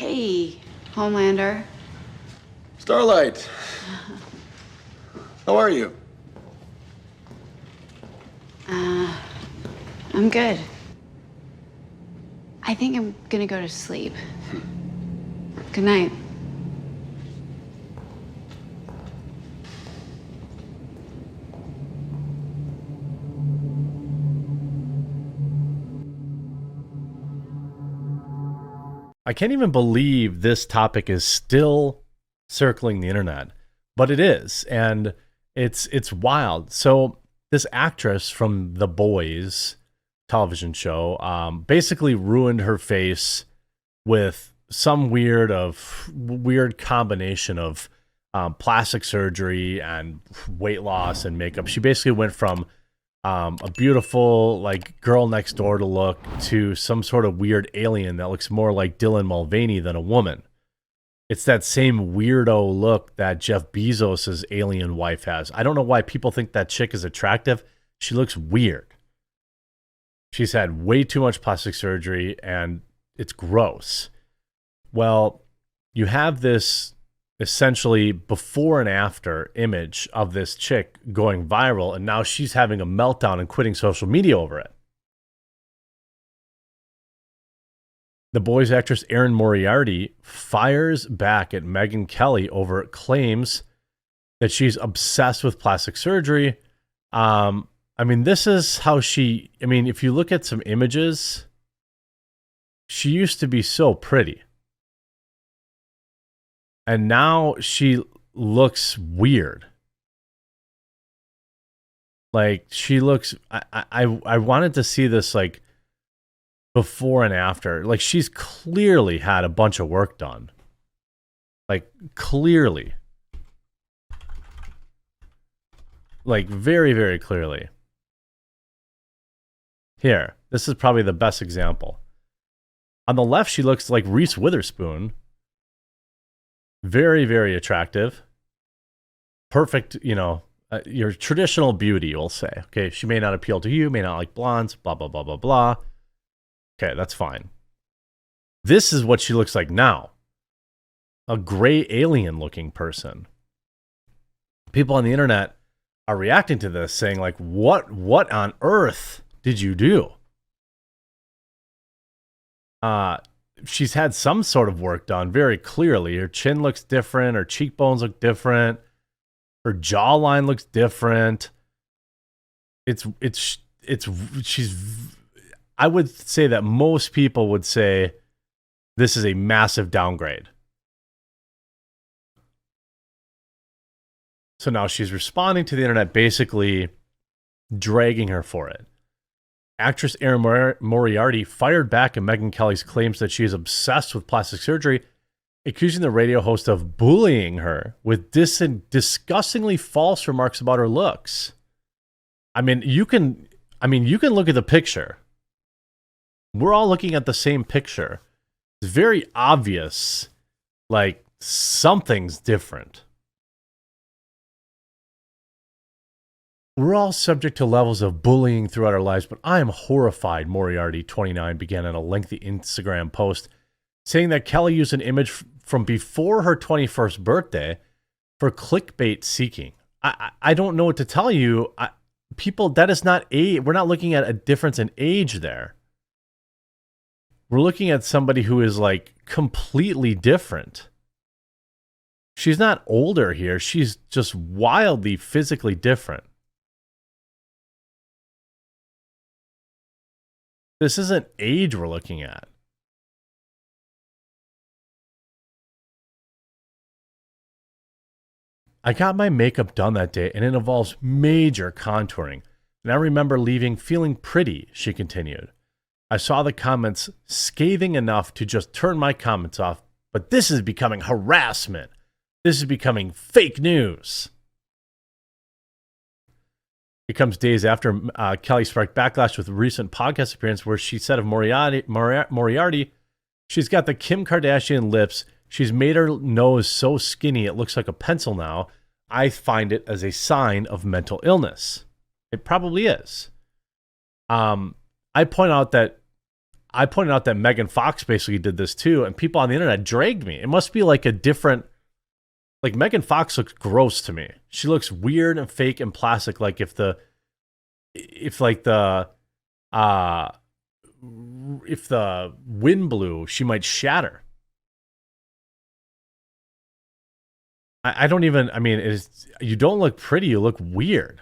Hey, Homelander. Starlight. How are you? I'm good. I think I'm gonna go to sleep. Good night. I can't even believe this topic is still circling the internet, but it is, and it's wild. So this actress from The Boys television show basically ruined her face with some weird combination of plastic surgery and weight loss and makeup. She basically went from a beautiful like girl next door to look to some sort of weird alien that looks more like Dylan Mulvaney than a woman. It's that same weirdo look that Jeff Bezos' alien wife has. I don't know why people think that chick is attractive. She looks weird. She's had way too much plastic surgery and it's gross. Well, you have this essentially before and after image of this chick going viral, and now she's having a meltdown and quitting social media over it. The Boys actress Erin Moriarty fires back at Megyn Kelly over claims that she's obsessed with plastic surgery. This is how if you look at some images, she used to be so pretty. And now she looks weird. Like she looks, I wanted to see this like before and after. Like she's clearly had a bunch of work done. Like clearly. Like very, very clearly. Here, this is probably the best example. On the left, she looks like Reese Witherspoon. Very, very attractive. Perfect, your traditional beauty, we'll say. Okay, she may not appeal to you, may not like blondes, blah, blah, blah, blah, blah. Okay, that's fine. This is what she looks like now. A gray alien-looking person. People on the internet are reacting to this, saying like, what on earth did you do? She's had some sort of work done very clearly. Her chin looks different. Her cheekbones look different. Her jawline looks different. I would say that most people would say this is a massive downgrade. So now she's responding to the internet, basically dragging her for it. Actress Erin Moriarty fired back at Megyn Kelly's claims that she is obsessed with plastic surgery, accusing the radio host of bullying her with disgustingly false remarks about her looks. You can look at the picture. We're all looking at the same picture. It's very obvious, like something's different. We're all subject to levels of bullying throughout our lives, but I am horrified, Moriarty, 29, began in a lengthy Instagram post, saying that Kelly used an image from before her 21st birthday for clickbait seeking. I don't know what to tell you. That is not age. We're not looking at a difference in age there. We're looking at somebody who is like completely different. She's not older here. She's just wildly physically different. This isn't age we're looking at. I got my makeup done that day, and it involves major contouring. And I remember leaving feeling pretty, she continued. I saw the comments scathing enough to just turn my comments off, but this is becoming harassment. This is becoming fake news. It comes days after Kelly sparked backlash with a recent podcast appearance where she said of Moriarty, she's got the Kim Kardashian lips. She's made her nose so skinny it looks like a pencil now. I find it as a sign of mental illness. It probably is. I point out that I pointed out that Megan Fox basically did this too, and people on the internet dragged me. It must be like a different, like Megan Fox looks gross to me. She looks weird and fake and plastic. Like if the wind blew, she might shatter. I don't even, I mean, you don't look pretty, you look weird.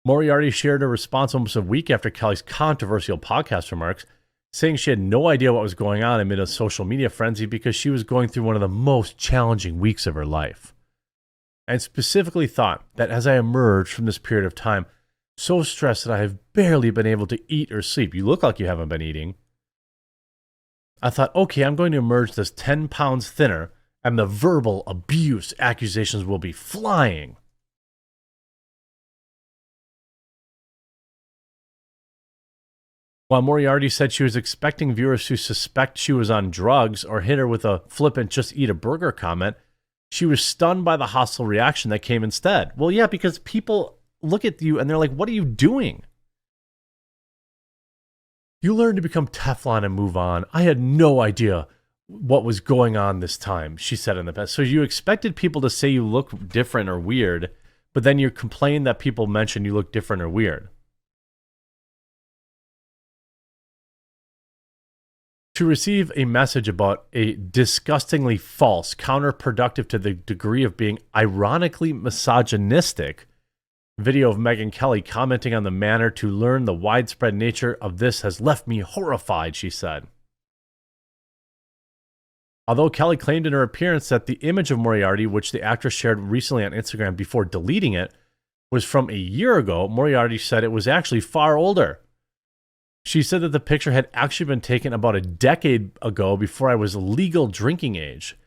Moriarty shared a response almost a week after Kelly's controversial podcast remarks, saying she had no idea what was going on amid a social media frenzy because she was going through one of the most challenging weeks of her life. And specifically thought that as I emerged from this period of time, so stressed that I have barely been able to eat or sleep. You look like you haven't been eating. I thought, okay, I'm going to emerge this 10 pounds thinner, and the verbal abuse accusations will be flying. While Moriarty said she was expecting viewers to suspect she was on drugs or hit her with a flippant "just eat a burger" comment, she was stunned by the hostile reaction that came instead. Well, yeah, because people look at you and they're like, what are you doing? You learn to become Teflon and move on. I had no idea what was going on this time, she said in the past. So you expected people to say you look different or weird, but then you complain that people mention you look different or weird. To receive a message about a disgustingly false, counterproductive to the degree of being ironically misogynistic video of Megyn Kelly commenting on the manner to learn the widespread nature of this has left me horrified, she said. Although Kelly claimed in her appearance that the image of Moriarty, which the actress shared recently on Instagram before deleting it, was from a year ago, Moriarty said it was actually far older. She said that the picture had actually been taken about a decade ago before I was legal drinking age,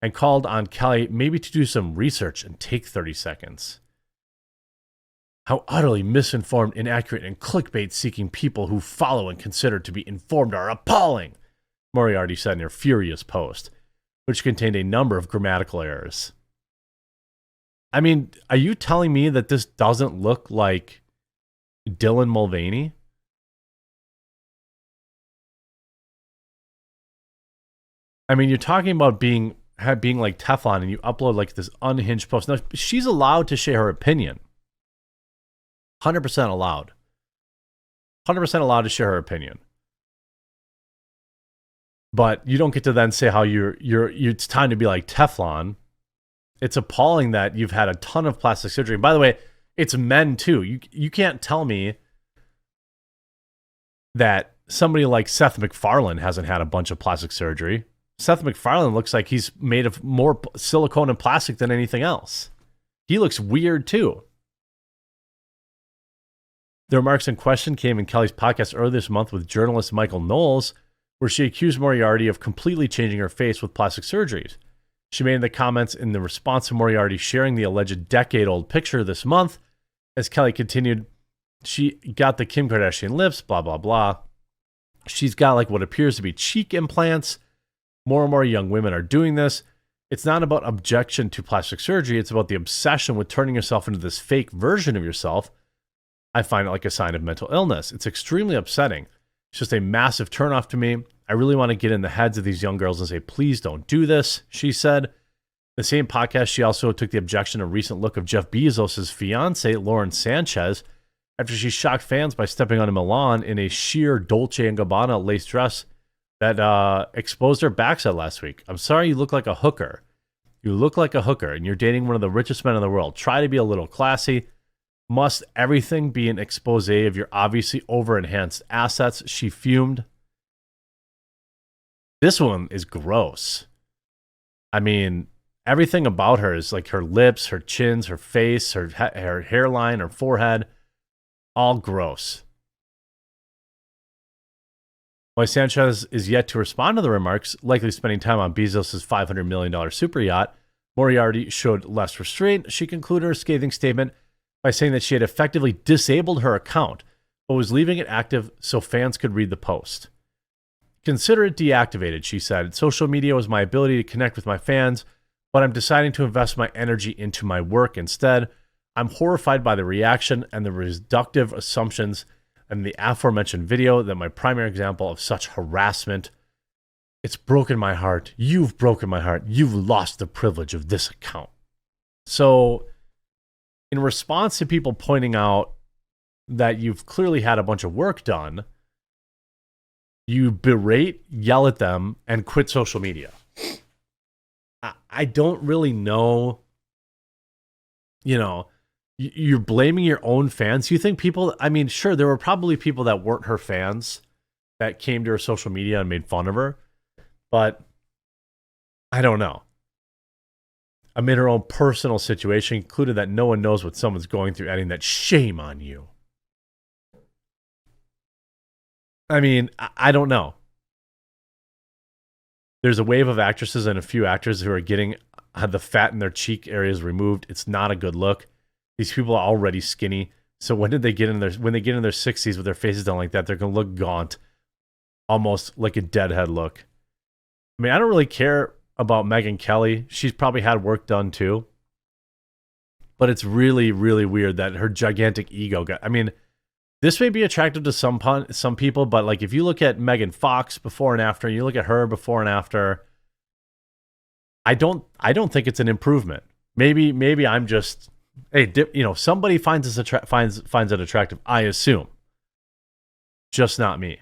and called on Kelly maybe to do some research and take 30 seconds. How utterly misinformed, inaccurate, and clickbait-seeking people who follow and consider to be informed are appalling, Moriarty said in her furious post, which contained a number of grammatical errors. I mean, are you telling me that this doesn't look like Dylan Mulvaney? I mean, you're talking about being like Teflon, and you upload like this unhinged post. Now, she's allowed to share her opinion. 100% allowed. 100% allowed to share her opinion. But you don't get to then say how it's time to be like Teflon. It's appalling that you've had a ton of plastic surgery. And by the way, it's men too. You can't tell me that somebody like Seth MacFarlane hasn't had a bunch of plastic surgery. Seth MacFarlane looks like he's made of more silicone and plastic than anything else. He looks weird too. The remarks in question came in Kelly's podcast earlier this month with journalist Michael Knowles, where she accused Moriarty of completely changing her face with plastic surgeries. She made the comments in the response to Moriarty sharing the alleged decade-old picture this month. As Kelly continued, she got the Kim Kardashian lips, blah, blah, blah. She's got like what appears to be cheek implants. More and more young women are doing this. It's not about objection to plastic surgery. It's about the obsession with turning yourself into this fake version of yourself. I find it like a sign of mental illness. It's extremely upsetting. It's just a massive turnoff to me. I really want to get in the heads of these young girls and say, please don't do this, she said. The same podcast, she also took the objection to a recent look of Jeff Bezos' fiance, Lauren Sanchez, after she shocked fans by stepping on Milan in a sheer Dolce & Gabbana lace dress that exposed her backside last week. I'm sorry, you look like a hooker. You look like a hooker, and you're dating one of the richest men in the world. Try to be a little classy. Must everything be an expose of your obviously over-enhanced assets? She fumed. This one is gross. I mean, everything about her is like her lips, her chins, her face, her hairline, her forehead. All gross. While Sanchez is yet to respond to the remarks, likely spending time on Bezos' $500 million super yacht, Moriarty showed less restraint. She concluded her scathing statement by saying that she had effectively disabled her account, but was leaving it active so fans could read the post. Consider it deactivated, she said. Social media was my ability to connect with my fans, but I'm deciding to invest my energy into my work instead. I'm horrified by the reaction and the reductive assumptions and the aforementioned video, that my primary example of such harassment. It's broken my heart. You've broken my heart. You've lost the privilege of this account. So in response to people pointing out that you've clearly had a bunch of work done, you berate, yell at them, and quit social media. I don't really know, you're blaming your own fans. You think people, I mean, sure, there were probably people that weren't her fans that came to her social media and made fun of her, but I don't know. I'm in her own personal situation, including that no one knows what someone's going through, adding that shame on you. I mean, I don't know. There's a wave of actresses and a few actors who are getting the fat in their cheek areas removed. It's not a good look. These people are already skinny. So when they get in their 60s with their faces done like that, they're going to look gaunt, almost like a deadhead look. I mean, I don't really care about Megyn Kelly. She's probably had work done too. But it's really, really weird that her gigantic ego got, I mean, this may be attractive to some people, but like if you look at Megan Fox before and after, you look at her before and after, I don't think it's an improvement. Maybe I'm just, hey, somebody finds it attractive, I assume. Just not me.